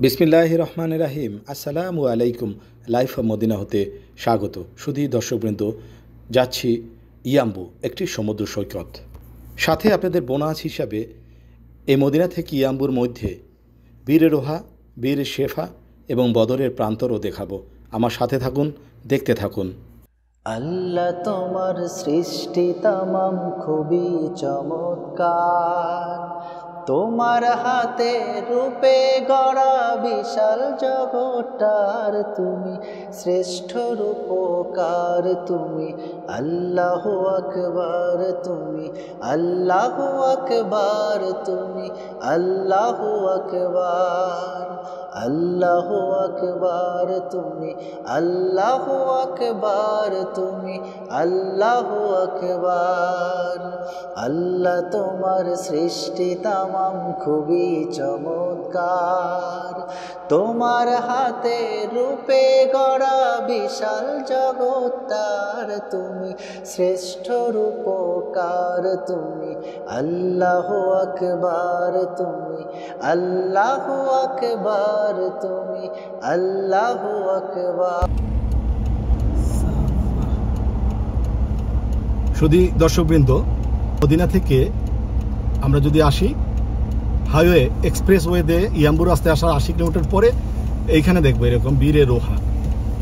বিসমিল্লাহির রহমানির রহিম। আসসালামু আলাইকুম। লাইফ অফ মদিনা হতে স্বাগত। শুধু দর্শকবৃন্দ, যাচ্ছি ইয়াম্বু, একটি সমুদ্র সৈকত। সাথে আপনাদের বোনাস হিসাবে এই মদিনা থেকে ইয়াম্বুর মধ্যে বীর রোহা, বীর শেফা এবং বদরের প্রান্তরও দেখাবো। আমার সাথে থাকুন, দেখতে থাকুন। আল্লাহ তোমার সৃষ্টি তামাম খুবই চমৎকার, তোমার হাতে রূপে গড়া বিশাল জগৎটার তুমি শ্রেষ্ঠ রূপকার। তুমি আল্লাহু আকবার, তুমি আল্লাহু আকবার, তুমি আল্লাহু আকবার, আল্লাহু আকবার, তুমি আল্লাহু আকবার, তুমি আল্লাহু আকবার। আল্লাহ তোমার সৃষ্টি তামাম খুবই চমৎকার, তোমার হাতে রূপে গড়া বিশাল জগৎটার তুমি শ্রেষ্ঠ রূপকার। তুমি আল্লাহু আকবার, তুমি আল্লাহু আকবার, তুমি আল্লাহু আকবার। শুধু দর্শকবৃন্দ, মদিনা থেকে আমরা যদি আসি হাইওয়ে এক্সপ্রেসওয়ে দিয়ে ইয়াম্বুর রাস্তায় আসার 80 কিলোমিটার পরে এইখানে দেখবো এরকম বীরে রোহা।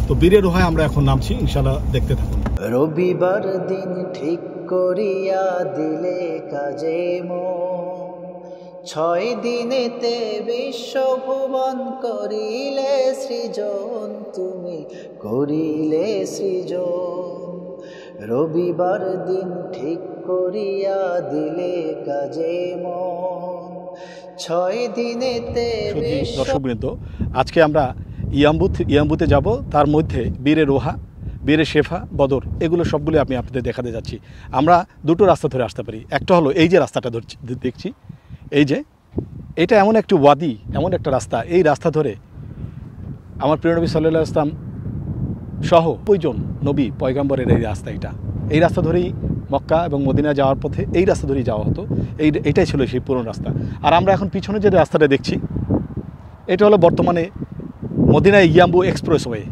তো বীরে রোহায় আমরা এখন নামছি, ইনশাল্লাহ দেখতে থাকুন। রবিবার দিন ঠিক করিয়া দিলে কাজে মন, 6 দিনেতে বিশ্বভুবন করিলে সৃজন, তুমি করিলে সৃজন। রবিবার দিন ঠিক করিয়া দিলে কাজে মন, 6 দিনেতে। দর্শকবৃন্দ, আজকে আমরা ইয়াম্বুতে যাব। তার মধ্যে বীরে রোহা, বীরে শেফা, বদর, এগুলো সবগুলো আমি আপনাদের দেখাতে যাচ্ছি। আমরা দুটো রাস্তা ধরে আসতে পারি। একটা হলো এই যে রাস্তাটা দেখছি, এই যে এটা এমন একটি ওয়াদি, এমন একটা রাস্তা, এই রাস্তা ধরে আমার প্রিয় নবী সাল্লাল্লাহু আলাইহি ওয়াসাল্লাম সহ 50 জন নবী পয়গম্বরের এই রাস্তা, এই রাস্তা ধরেই মক্কা এবং মদিনা যাওয়ার পথে এই রাস্তা ধরেই যাওয়া হতো। এইটাই ছিল সেই পুরনো রাস্তা। আর আমরা এখন পিছনে যে রাস্তাটা দেখছি, এটা হলো বর্তমানে মদিনা ইয়াম্বু এক্সপ্রেসওয়ে।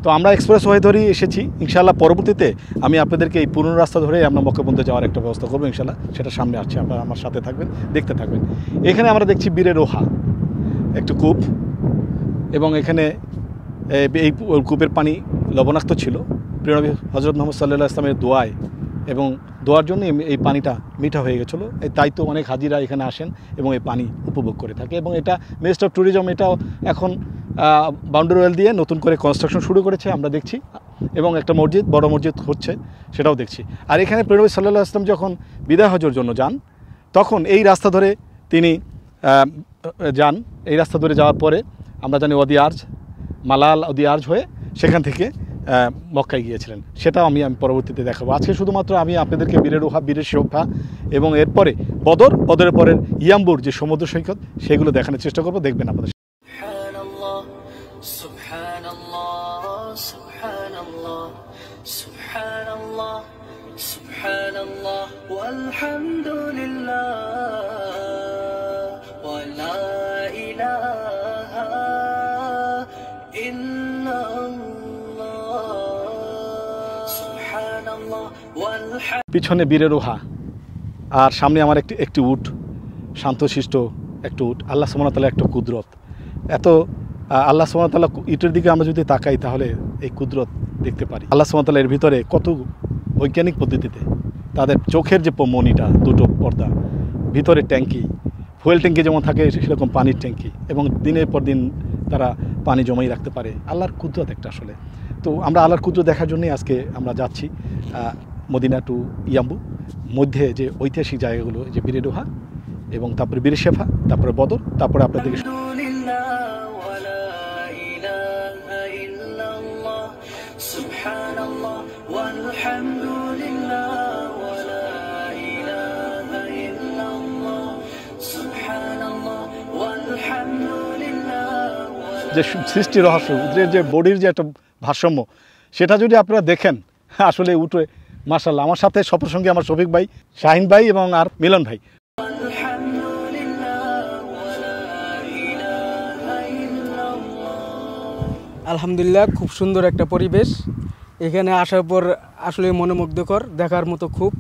তো আমরা এক্সপ্রেসওয়ে ধরেই এসেছি। ইনশাআল্লাহ পরবর্তীতে আমি আপনাদেরকে এই পুরনো রাস্তা ধরে আমরা মক্কা পর্যন্ত যাওয়ার একটা ব্যবস্থা করবো ইনশাআল্লাহ। সেটা সামনে আসছে, আপনারা আমার সাথে থাকবেন, দেখতে থাকবেন। এখানে আমরা দেখছি বীরে রোহা, একটু কূপ, এবং এখানে এই কূপের পানি লবণাক্ত ছিল। প্রিয় নবী হযরত মুহাম্মদ সাল্লাল্লাহু আলাইহি ওয়াসাল্লামের দোয়ায় এবং দোয়ার জন্য এই পানিটা মিঠা হয়ে গেছিলো। তাই তো অনেক হাজিরা এখানে আসেন এবং এই পানি উপভোগ করে থাকে। এবং এটা মিনিস্ট্রি অফ ট্যুরিজম এটাও এখন বাউন্ডারি ওয়াল দিয়ে নতুন করে কনস্ট্রাকশন শুরু করেছে, আমরা দেখছি। এবং একটা মসজিদ, বড় মসজিদ হচ্ছে, সেটাও দেখছি। আর এখানে প্রিয় নবী সাল্লাল্লাহু আলাইহি ওয়াসাল্লাম যখন বিদায় হজের জন্য যান, তখন এই রাস্তা ধরে তিনি যান। এই রাস্তা ধরে যাওয়ার পরে আমরা জানি ওয়াদি আরজ, মালাল ওয়াদি আরজ হয়ে সেখান থেকে মক্কায় গিয়েছিলেন। সেটাও আমি পরবর্তীতে দেখাবো। আজকে শুধুমাত্র আমি আপনাদেরকে বীরে রোহা, বীরে শেফা এবং এরপরে বদরের পরের ইয়াম্বুর যে সমুদ্র সৈকত, সেগুলো দেখানোর চেষ্টা করবো। দেখবেন আপনাদের। পিছনে বীরে রোহা, আর সামনে আমার একটি উট, শান্তশিষ্ট একটু উট। আল্লাহ সুবহানাহু ওয়া তাআলা একটা কুদরত, এত আল্লাহ সুবহানাহু ওয়া তাআলা ইটের দিকে আমরা যদি তাকাই তাহলে এই কুদরত দেখতে পারি। আল্লাহ সুবহানাহু ওয়া তাআলা এর ভিতরে কত বৈজ্ঞানিক পদ্ধতিতে তাদের চোখের যে মনিটা, দুটো পর্দা, ভিতরে ট্যাঙ্কি, ফুয়েল ট্যাঙ্কি যেমন থাকে সেরকম পানির ট্যাঙ্কি, এবং দিনের পর দিন তারা পানি জমাই রাখতে পারে। আল্লাহর কুদরত একটা আসলে। তো আমরা আল্লাহর কুদরত দেখার জন্যই আজকে আমরা যাচ্ছি মদিনা টু ইয়াম্বু। মধ্যে যে ঐতিহাসিক জায়গাগুলো, যে বীরে রোহা এবং তারপরে বীরে শেফা, তারপরে বদর, তারপরে আপনাদেরকে যে সৃষ্টি রহস্য, যে বডির যে একটা ভারসাম্য, সেটা যদি আপনারা দেখেন আসলে উঠে মাশাআল্লাহ। আমার সাথে সঙ্গে আমার শফিক ভাই, শাহিন ভাই এবং আর মিলন ভাই। আলহামদুলিল্লাহ, খুব সুন্দর একটা পরিবেশ। এখানে আসার পর আসলে মনোমুগ্ধকর, দেখার মতো খুব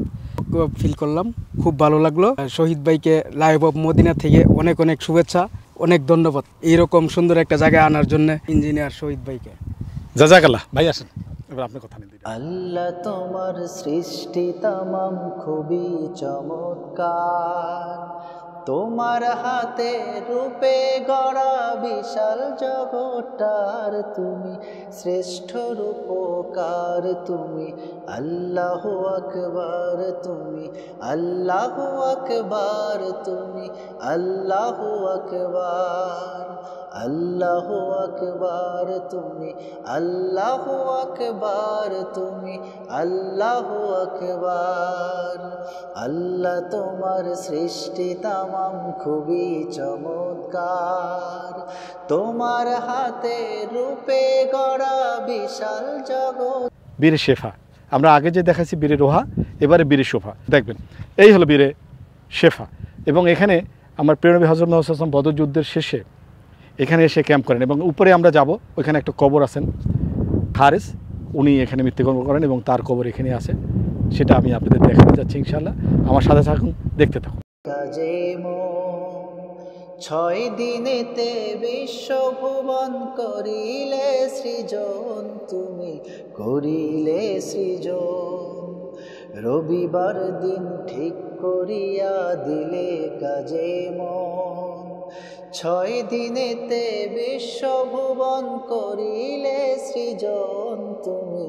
ফিল করলাম, খুব ভালো লাগলো। শহীদ ভাইকে লাইভ অফ মদিনা থেকে অনেক অনেক শুভেচ্ছা, অনেক ধন্যবাদ এইরকম সুন্দর একটা জায়গায় আনার জন্য ইঞ্জিনিয়ার শহীদ ভাইকে। জাযাকাল্লাহ। ভাই আসেন, এবার আপনি কথা নিন। আল্লাহ তোমার সৃষ্টি তামাম খুবই চমৎকার, তোমার হাতে রূপে গড়া বিশাল জগৎটার তুমি শ্রেষ্ঠ রূপকার। তুমি আল্লাহু আকবার, তুমি আল্লাহু আকবার, তুমি আল্লাহু আকবার, আল্লাহু আকবার, তুমি আল্লাহু আকবার, তুমি আল্লাহু আকবার। আল্লাহ তোমার সৃষ্টি তামাম খুবই চমৎকার, তোমার হাতে রূপে গড়া বিশাল জগৎ। বীরে শেফা, আমরা আগে যে দেখাচ্ছি বীরে রোহা, এবারে বীরে শোভা। দেখবেন এই হলো বীরে শেফা। এবং এখানে আমার প্রিয় নবী হযরত মুহাম্মদ সাল্লাল্লাহু আলাইহি ওয়াসাল্লাম বদর যুদ্ধের শেষে এখানে এসে ক্যাম্প করেন। এবং উপরে আমরা যাব, ওইখানে একটা কবর আছেন হারেস, উনি এখানে মৃত্যুবরণ করেন এবং তার কবর এখানে আছে। সেটা আমি আপনাদের দেখাতে যাচ্ছি ইনশাআল্লাহ। আমার সাথে থাকুন, দেখতে থাকুন। কাজে মন 6 দিনেতে বিশ্বভুবন করিলে সৃজন, তুমি করিলে সৃজন। রবিবার দিন ঠিক করিয়া দিলে কাজে মন, 6 দিনেতে বিশ্বভুবন করিলে সৃজন, তুমি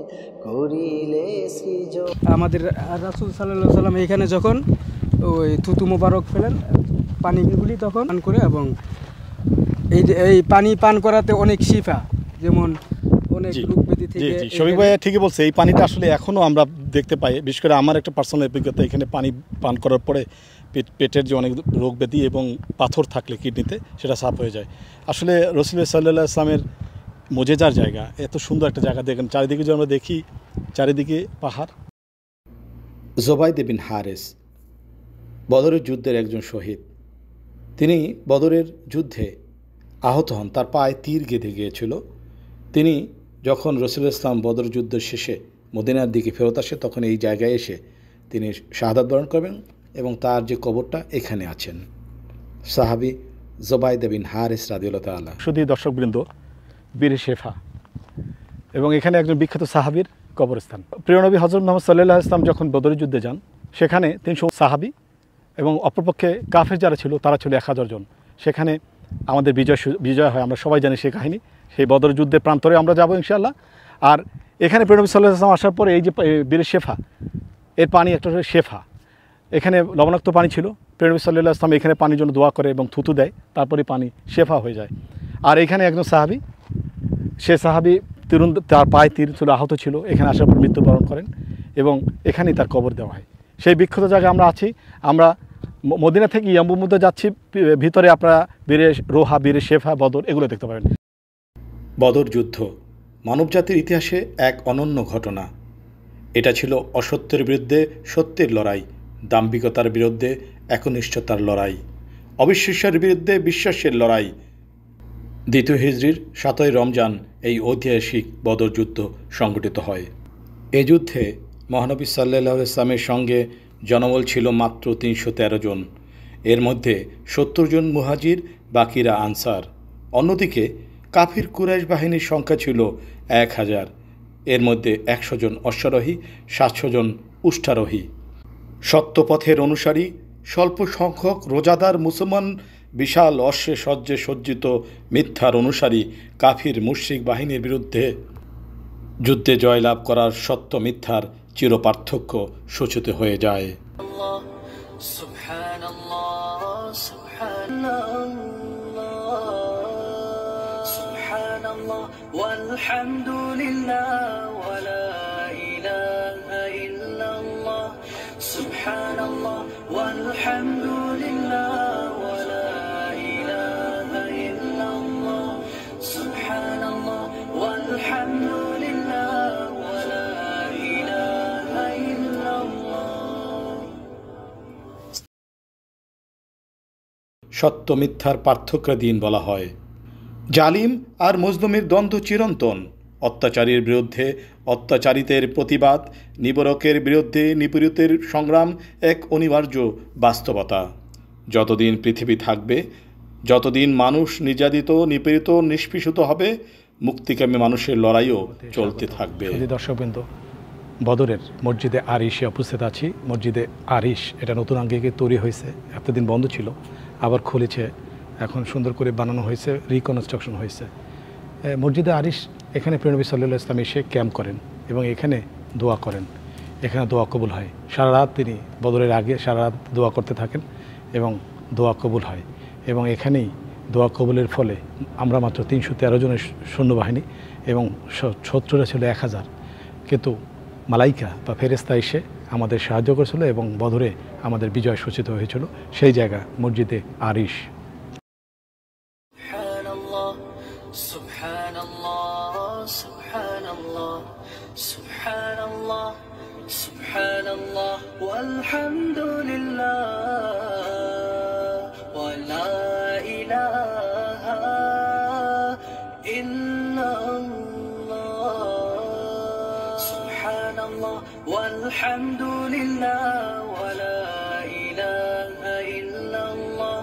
করিলে সৃজন। আমাদের রাসূল সাল্লাল্লাহু আলাইহি সাল্লাম এখানে যখন ওই থুতু মোবারক ফেলেন পানিগুলি তখন পান করে, এবং এই পানি পান করাতে অনেক শিফা, যেমন অনেক রোগ ব্যাধি থেকে। জি, শফিক ভাই ঠিকই বলছে। এই পানিটা আসলে এখনও আমরা দেখতে পাই, বিশেষ করে আমার একটা পার্সোনাল অভিজ্ঞতা, এখানে পানি পান করার পরে পেটের যে অনেক রোগ ব্যাধি এবং পাথর থাকলে কিডনিতে সেটা সাফ হয়ে যায়। আসলে রাসূলুল্লাহ সাল্লাল্লাহু আলাইহি ওয়াসাল্লামের মুজেজার জায়গা, এত সুন্দর একটা জায়গা। দেখেন চারিদিকে যে আমরা দেখি, চারিদিকে পাহাড়। জোবাইদ বিন হারেস বদরের যুদ্ধের একজন শহীদ। তিনি বদরের যুদ্ধে আহত হন, তার পায়ে তীর গেঁথে গিয়েছিল। তিনি যখন রাসূলুল্লাহ ইসলাম বদর যুদ্ধের শেষে মদিনার দিকে ফেরত আসে, তখন এই জায়গায় এসে তিনি শাহাদাত বরণ করবেন এবং তার যে কবরটা এখানে আছেন। সাহাবী জোবাইদ বিন হারেস রাদিয়াল্লাহু তাআলা। শুধু দর্শকবৃন্দ, বীরে শেফা এবং এখানে একজন বিখ্যাত সাহাবীর কবরস্থান। প্রিয় নবী হযরত মুহাম্মদ সাল্লাল্লাহু আলাইহি ওয়াসাল্লাম যখন বদরের যুদ্ধে যান, সেখানে 300 সাহাবী এবং অপরপক্ষে কাফের যারা ছিল তারা ছিল 1000 জন। সেখানে আমাদের বিজয় হয়, আমরা সবাই জানি সেই কাহিনী। সেই বদর যুদ্ধের প্রান্তরে আমরা যাব ইনশাআল্লাহ। আর এখানে প্রিয় নবী সাল্লাল্লাহু আলাইহি ওয়াসাল্লাম আসার পরে এই যে বীরে শেফা, এর পানি একটা শেফা, এখানে লবণাক্ত পানি ছিল। প্রিয় নবী সাল্লাল্লাহু আলাইহি ওয়াসাল্লাম এখানে পানির জন্য দোয়া করে এবং থুতু দেয়, তারপরে পানি শেফা হয়ে যায়। আর এখানে একজন সাহাবী, সে সাহাবী তার পায়ে তীর ছিল, আহত ছিল, এখানে আসার পর মৃত্যুবরণ করেন এবং এখানেই তার কবর দেওয়া হয়। সেই বিখ্যাত জায়গায় আমরা আছি। আমরা মদিনা থেকে ইয়াম্বুর মধ্যে যাচ্ছি, ভিতরে আপনারা বীরে রোহা, বীরে শেফা, বদর এগুলো দেখতে পাবেন। বদর যুদ্ধ মানবজাতির ইতিহাসে এক অনন্য ঘটনা। এটা ছিল অসত্যের বিরুদ্ধে সত্যের লড়াই, দাম্ভিকতার বিরুদ্ধে একনিষ্ঠতার লড়াই, অবিশ্বাসের বিরুদ্ধে বিশ্বাসের লড়াই। 2 হিজরির 7ই রমজান এই ঐতিহাসিক বদর যুদ্ধ সংঘটিত হয়। এ যুদ্ধে মহানবী সাল্লাল্লাহু আলাইহি ওয়াসাল্লামের সঙ্গে জনবল ছিল মাত্র 313 জন। এর মধ্যে 70 জন মুহাজির, বাকিরা আনসার। অন্যদিকে কাফির কুরাইশ বাহিনীর সংখ্যা ছিল 1000। এর মধ্যে 100 জন অশ্বারোহী, 700 জন উষ্ঠারোহী। সত্যপথের অনুসারী স্বল্প সংখ্যক রোজাদার মুসলমান, বিশাল অশ্বে সজ্জে সজ্জিত মিথ্যার অনুসারী কাফির মুশরিক বাহিনীর বিরুদ্ধে যুদ্ধে জয়লাভ করার সত্য মিথ্যার চির পার্থক্য সূচিত হয়ে যায়। সত্য মিথ্যার পার্থক্য দিন বলা হয়। জালিম আর মজলুমের দ্বন্দ্ব চিরন্তন। অত্যাচারীর বিরুদ্ধে অত্যাচারিতের প্রতিবাদ, নিবরকের বিরুদ্ধে নিপীড়িতের সংগ্রাম এক অনিবার্য বাস্তবতা। যতদিন পৃথিবী থাকবে, যতদিন মানুষ নির্যাতিত, নিপীড়িত, নিষ্পেষিত হবে, মুক্তিকামী মানুষের লড়াইও চলতে থাকবে। দর্শকবৃন্দ, বদরের মসজিদে আরিশে উপস্থিত আছি। মসজিদে আরিশ এটা নতুন আঙ্গিকে তৈরি হয়েছে, এতদিন বন্ধ ছিল, আবার খুলেছে, এখন সুন্দর করে বানানো হয়েছে, রিকনস্ট্রাকশন হয়েছে। মসজিদে আরিশ, এখানে প্রিয় নবী সাল্লাল্লাহু আলাইহি ওয়াসাল্লাম এসে ক্যাম্প করেন এবং এখানে দোয়া করেন। এখানে দোয়া কবুল হয়। সারা রাত তিনি বদরের আগে সারা রাত দোয়া করতে থাকেন এবং দোয়া কবুল হয়। এবং এখানেই দোয়া কবুলের ফলে আমরা মাত্র 313 জনের সৈন্যবাহিনী এবং শত্রুরা ছিল 1000, কিন্তু মালাইকা বা ফেরেশতা এসে আমাদের সাহায্য করেছিল এবং বদরে আমাদের বিজয় সূচিত হয়েছিল। সেই জায়গা মসজিদে Arish. Subhanallah walhamdulillah wa la ilaha illallah. Subhanallah walhamdulillah wa la ilaha illallah.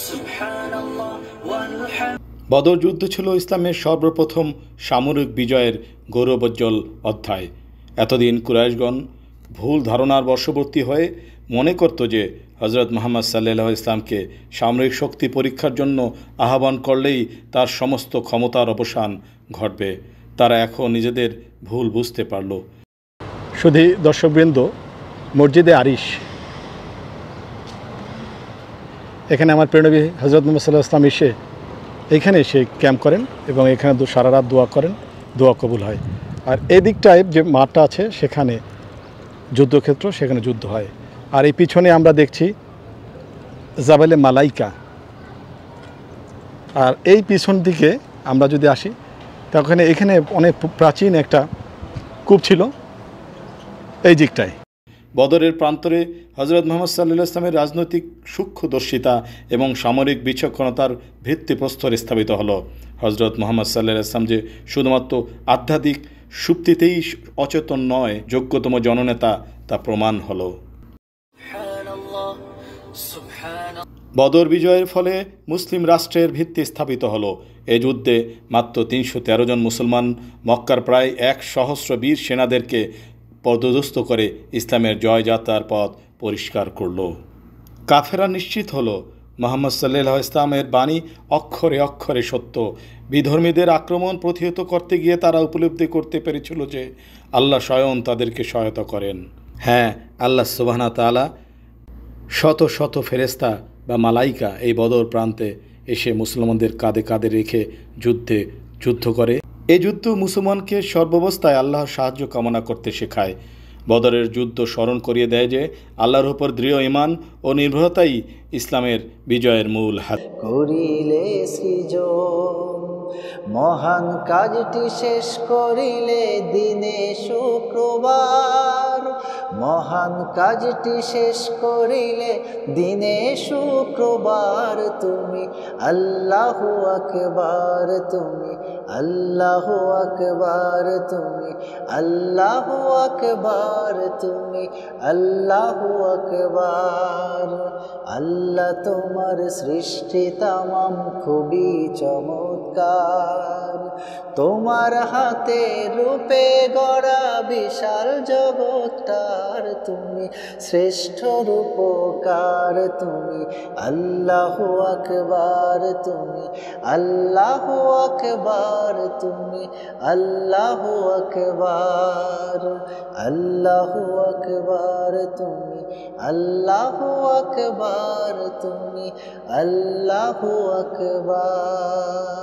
Subhanallah walhamdulillah. বদর যুদ্ধ ছিল ইসলামের সর্বপ্রথম সামরিক বিজয়ের গৌরবোজ্জ্বল অধ্যায়। এতদিন কুরাইশগণ ভুল ধারণার বশবর্তী হয়ে মনে করত যে হজরত মুহাম্মদ সাল্লাল্লাহু আলাইহি ইসলামকে সামরিক শক্তি পরীক্ষার জন্য আহ্বান করলেই তার সমস্ত ক্ষমতার অবসান ঘটবে। তারা এখন নিজেদের ভুল বুঝতে পারল। শুধু দর্শকবৃন্দ, মসজিদে আরিশ, এখানে আমার প্রিয় নবী হজরত মুহাম্মদ সাল্লাল্লাহু আলাইহি ইসলাম এসে এখানে এসে ক্যাম্প করেন এবং এখানে সারা রাত দোয়া করেন, দোয়া কবুল হয়। আর এই দিকটায় যে মাঠটা আছে সেখানে যুদ্ধক্ষেত্র, সেখানে যুদ্ধ হয়। আর এই পিছনে আমরা দেখছি জাবালে মালাইকা। আর এই পিছন দিকে আমরা যদি আসি, তখন এখানে অনেক প্রাচীন একটা কূপ ছিল এই দিকটায়। বদরের প্রান্তরে হজরত মুহাম্মদ সাল্লাল্লাহু আলাইহি ইসলামের রাজনৈতিক সূক্ষ্মদর্শিতা এবং সামরিক বিচক্ষণতার ভিত্তিপ্রস্তর স্থাপিত হলো। হজরত মুহাম্মদ সাল্লাল্লাহু আলাইহি ইসলাম যে শুধুমাত্র আধ্যাত্মিক সুপ্তিতেই অচেতন নয়, যোগ্যতম জননেতা, তা প্রমাণ হলো। বদর বিজয়ের ফলে মুসলিম রাষ্ট্রের ভিত্তি স্থাপিত হলো। এই যুদ্ধে মাত্র 313 জন মুসলমান মক্কার প্রায় 1,000 বীর সেনাদেরকে পদদস্ত করে ইসলামের জয়যাত্রার পথ পরিষ্কার করল। কাফেরা নিশ্চিত হলো মুহাম্মদ সাল্লাল্লাহু আলাইহি ইসলামের বাণী অক্ষরে অক্ষরে সত্য। বিধর্মীদের আক্রমণ প্রতিহত করতে গিয়ে তারা উপলব্ধি করতে পেরেছিল যে আল্লাহ স্বয়ং তাদেরকে সহায়তা করেন। হ্যাঁ, আল্লাহ সুবহানাহু ওয়া তাআলা শত শত ফেরেশতা বা মালাইকা এই বদর প্রান্তে এসে মুসলমানদের কাঁধে কাঁধে রেখে যুদ্ধ করে। এই যুদ্ধ মুসলমানকে সর্বাবস্থায় আল্লাহর সাহায্য কামনা করতে শেখায়। বদরের যুদ্ধ স্মরণ করিয়ে দেয় যে আল্লাহর উপর দৃঢ় ঈমান ও নির্ভরতাই ইসলামের বিজয়ের মূল হাত। করিলে সৃজন মহান কাজটি শেষ করিলে দিনে শুক্রবার, মহান কাজটি শেষ করিলে দিনে শুক্রবার। তুমি আল্লাহু আকবার, তুমি আল্লাহু আকবার, তুমি আল্লাহু আকবার, তুমি আল্লাহু আকবার। আল্লাহ তোমার সৃষ্টি তামাম খুবই চমৎকার, তোমার হাতে রূপে গড়া বিশাল জগৎটার তুমি শ্রেষ্ঠ রূপকার। তুমি আল্লাহু আকবার, তুমি আল্লাহু আকবার, তুমি আল্লাহু আকবার, আল্লাহু আকবার, তুমি আল্লাহু আকবার, তুমি আল্লাহু আকবার।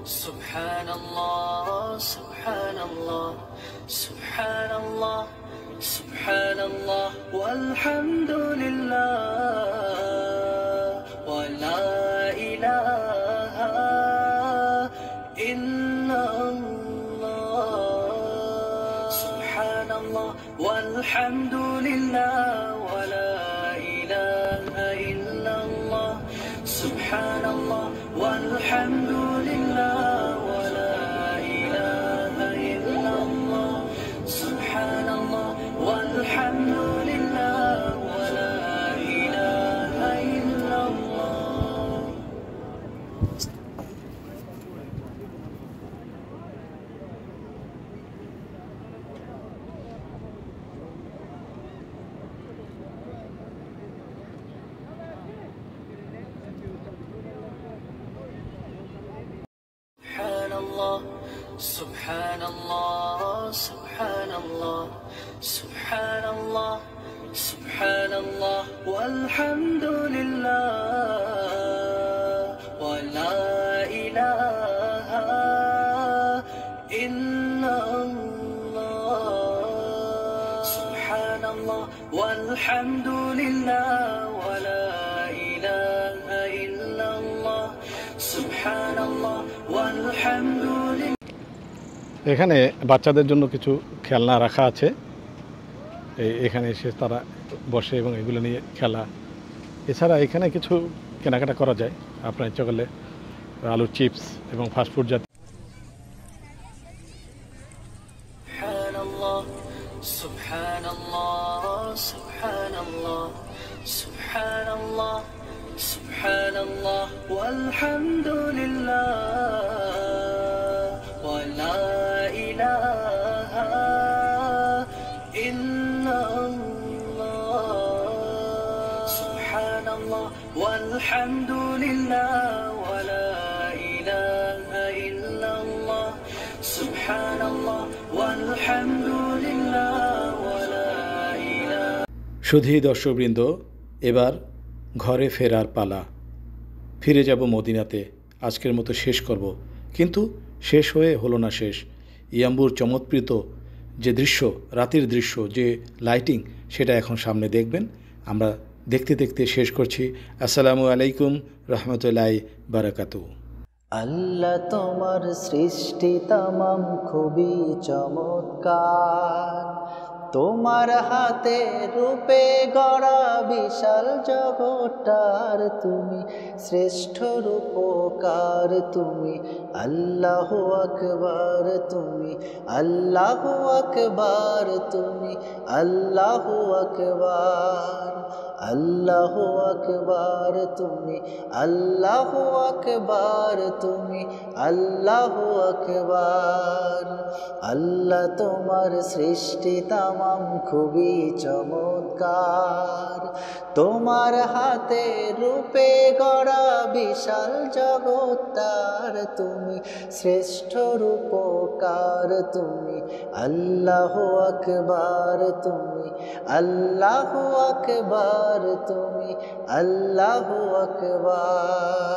Subhanallah, Subhanallah, Subhanallah, Subhanallah, walhamdulillah, wa la ilaha illallah. Subhanallah, walhamdulillah, wa la ilaha illallah. Subhanallah, walhamdulillah, wa la ilaha illallah. Subhanallah, walhamdulillah, wa la ilaha illallah. Subhanallah, Subhanallah, Subhanallah, Subhanallah, walhamdulillah, wa la ilaha illallah. Subhanallah, walhamdulillah, wa la ilaha illallah. Subhanallah, walhamdulillah. এখানে বাচ্চাদের জন্য কিছু খেলনা রাখা আছে। এখানে এসে তারা বসে এবং এগুলো নিয়ে খেলা। এছাড়া এখানে কিছু কেনাকাটা করা যায় আপনার ইচ্ছা করলে, আলুর চিপস এবং ফাস্টফুড জাতীয়। Subhanallah, Subhanallah, Subhanallah, Subhanallah, walhamdulillah, wa la ilaha illallah. Subhanallah, walhamdulillah, wa la ilaha illallah. Subhanallah, walhamdulillah, wa la ilaha. শুধু দর্শকবৃন্দ, এবার ঘরে ফেরার পালা। ফিরে যাব মদিনাতে। আজকের মতো শেষ করব, কিন্তু শেষ হয়ে হলো না শেষ। ইয়াম্বুর চমৎকৃত যে দৃশ্য, রাতের দৃশ্য, যে লাইটিং, সেটা এখন সামনে দেখবেন। আমরা দেখতে দেখতে শেষ করছি। আসসালামু আলাইকুম রহমতুল্লাহি বারাকাতুহু। আল্লাহ তোমার সৃষ্টি তামাম খুবই চমৎকার, তোমার হাতে রূপে গড়া বিশাল জগৎটার তুমি শ্রেষ্ঠ রূপকার। তুমি আল্লাহু আকবার, তুমি আল্লাহু আকবার, তুমি আল্লাহু আকবার, আল্লাহু আকবার, তুমি আল্লাহু আকবার, তুমি আল্লাহু আকবার। আল্লাহ তোমার সৃষ্টি তামাম খুবই চমৎকার, তোমার হাতে রূপে গড়া বিশাল জগৎটার তুমি শ্রেষ্ঠ রূপকার। তুমি আল্লাহু আকবার, তুমি আল্লাহু আকবার, তুমি আল্লাহু আকবার।